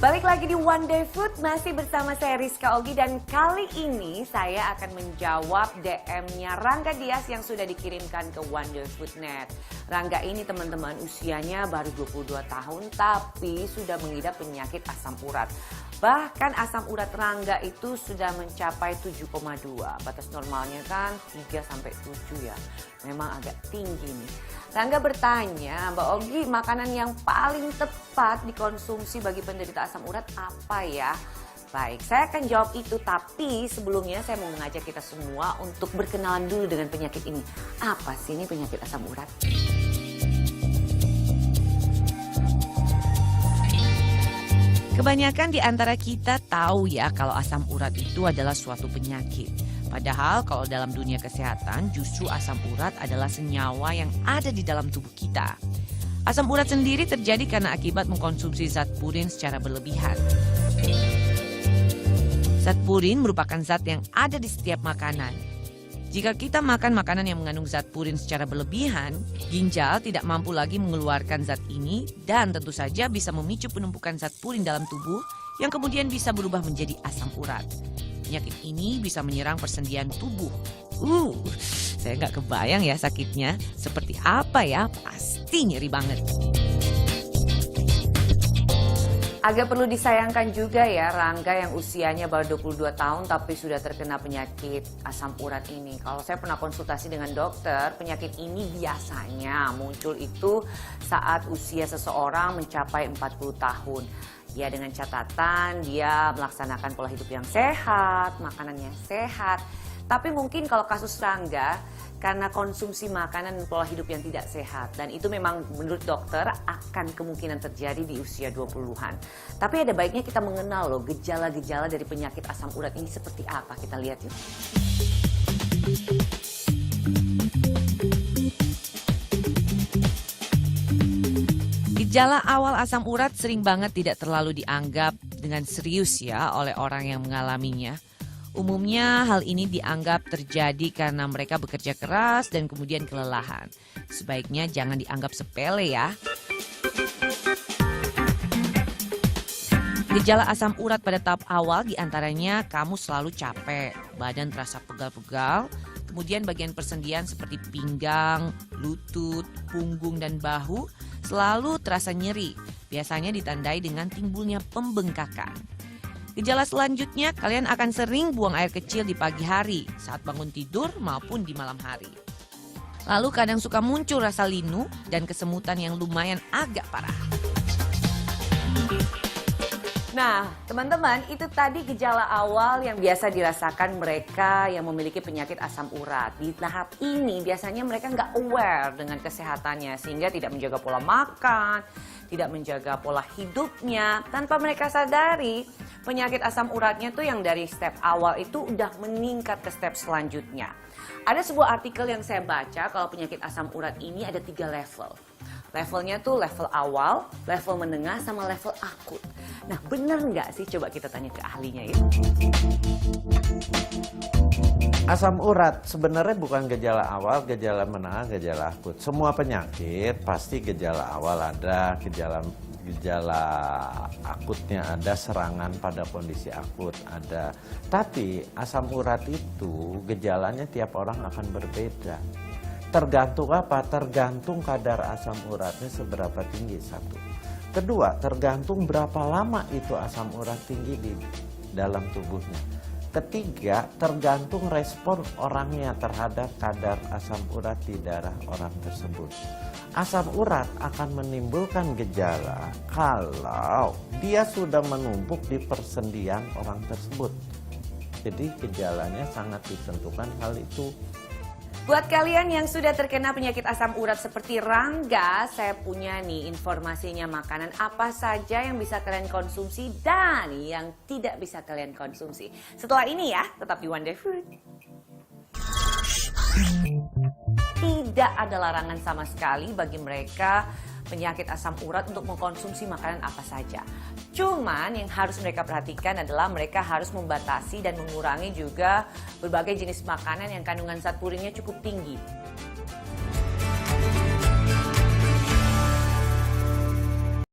Balik lagi di One Day Food, masih bersama saya Rizka Ogi dan kali ini saya akan menjawab DM-nya Rangga Dias yang sudah dikirimkan ke One Day Food Net. Rangga ini teman-teman usianya baru 22 tahun tapi sudah mengidap penyakit asam urat. Bahkan asam urat Rangga itu sudah mencapai 7,2. Batas normalnya kan 3-7 ya. Memang agak tinggi nih. Rangga bertanya, Mbak Ogi, makanan yang paling tepat dikonsumsi bagi penderita asam urat apa ya? Baik, saya akan jawab itu, tapi sebelumnya saya mau mengajak kita semua untuk berkenalan dulu dengan penyakit ini. Apa sih ini penyakit asam urat? Kebanyakan di antara kita tahu ya kalau asam urat itu adalah suatu penyakit. Padahal kalau dalam dunia kesehatan justru asam urat adalah senyawa yang ada di dalam tubuh kita. Asam urat sendiri terjadi karena akibat mengkonsumsi zat purin secara berlebihan. Zat purin merupakan zat yang ada di setiap makanan. Jika kita makan makanan yang mengandung zat purin secara berlebihan, ginjal tidak mampu lagi mengeluarkan zat ini dan tentu saja bisa memicu penumpukan zat purin dalam tubuh yang kemudian bisa berubah menjadi asam urat. Penyakit ini bisa menyerang persendian tubuh. Saya nggak kebayang ya sakitnya. Seperti apa ya? Pasti nyeri banget. Agak perlu disayangkan juga ya Rangga yang usianya baru 22 tahun tapi sudah terkena penyakit asam urat ini. Kalau saya pernah konsultasi dengan dokter, penyakit ini biasanya muncul itu saat usia seseorang mencapai 40 tahun. Ya dengan catatan dia melaksanakan pola hidup yang sehat, makanannya sehat. Tapi mungkin kalau kasus Rangga karena konsumsi makanan dan pola hidup yang tidak sehat. Dan itu memang menurut dokter akan kemungkinan terjadi di usia 20-an. Tapi ada baiknya kita mengenal loh gejala-gejala dari penyakit asam urat ini seperti apa. Kita lihat yuk. Gejala awal asam urat sering banget tidak terlalu dianggap dengan serius ya oleh orang yang mengalaminya. Umumnya hal ini dianggap terjadi karena mereka bekerja keras dan kemudian kelelahan. Sebaiknya jangan dianggap sepele ya. Gejala asam urat pada tahap awal diantaranya kamu selalu capek, badan terasa pegal-pegal, kemudian bagian persendian seperti pinggang, lutut, punggung dan bahu selalu terasa nyeri, biasanya ditandai dengan timbulnya pembengkakan. Gejala selanjutnya, kalian akan sering buang air kecil di pagi hari, saat bangun tidur maupun di malam hari. Lalu kadang suka muncul rasa linu dan kesemutan yang lumayan agak parah. Nah, teman-teman, itu tadi gejala awal yang biasa dirasakan mereka yang memiliki penyakit asam urat. Di tahap ini biasanya mereka nggak aware dengan kesehatannya sehingga tidak menjaga pola makan, tidak menjaga pola hidupnya. Tanpa mereka sadari, penyakit asam uratnya tuh yang dari step awal itu udah meningkat ke step selanjutnya. Ada sebuah artikel yang saya baca kalau penyakit asam urat ini ada 3 level. Levelnya tuh level awal, level menengah, sama level akut. Nah bener nggak sih? Coba kita tanya ke ahlinya ya. Asam urat sebenarnya bukan gejala awal, gejala menengah, gejala akut. Semua penyakit pasti gejala awal ada, gejala akutnya ada, serangan pada kondisi akut ada. Tapi asam urat itu gejalanya tiap orang akan berbeda. Tergantung apa? Tergantung kadar asam uratnya seberapa tinggi, satu. Kedua, tergantung berapa lama itu asam urat tinggi di dalam tubuhnya. Ketiga, tergantung respon orangnya terhadap kadar asam urat di darah orang tersebut. Asam urat akan menimbulkan gejala kalau dia sudah menumpuk di persendian orang tersebut. Jadi gejalanya sangat ditentukan hal itu. Buat kalian yang sudah terkena penyakit asam urat seperti Rangga, saya punya nih informasinya makanan apa saja yang bisa kalian konsumsi dan yang tidak bisa kalian konsumsi. Setelah ini ya, tetap di One Day Food. Tidak ada larangan sama sekali bagi mereka penyakit asam urat untuk mengkonsumsi makanan apa saja. Cuman yang harus mereka perhatikan adalah mereka harus membatasi dan mengurangi juga berbagai jenis makanan yang kandungan zat purinnya cukup tinggi.